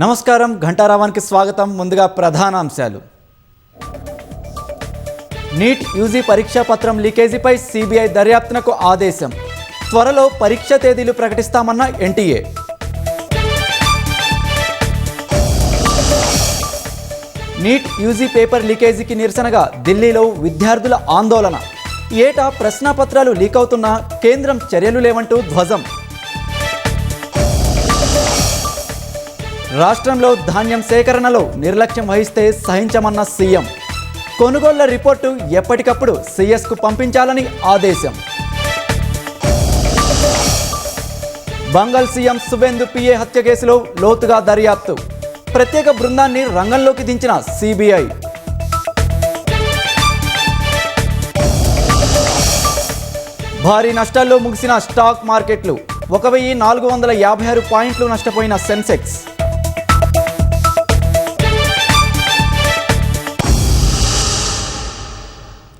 నమస్కారం ఘంటారావానికి స్వాగతం. ముందుగా ప్రధానాంశాలు. నీట్ యూజీ పరీక్షా పత్రం లీకేజీపై సిబిఐ దర్యాప్తునకు ఆదేశం. త్వరలో పరీక్ష తేదీలు ప్రకటిస్తామన్న ఎన్టీఏ. నీట్ యూజీ పేపర్ లీకేజీకి నిరసనగా ఢిల్లీలో విద్యార్థుల ఆందోళన. ఏటా ప్రశ్నాపత్రాలు లీక్ అవుతున్నా కేంద్రం చర్యలు లేవంటూ ధ్వజం. రాష్ట్రంలో ధాన్యం సేకరణలో నిర్లక్ష్యం వహిస్తే సహించమన్న సీఎం. కొనుగోళ్ల రిపోర్టు ఎప్పటికప్పుడు సీఎస్కు పంపించాలని ఆదేశం. బంగాల్ సీఎం సువేందు పిఏ హత్య కేసులో లోతుగా దర్యాప్తు. ప్రత్యేక బృందాన్ని రంగంలోకి దించిన సిబిఐ. భారీ నష్టాల్లో ముగిసిన స్టాక్ మార్కెట్లు. 1456 పాయింట్లు నష్టపోయిన సెన్సెక్స్.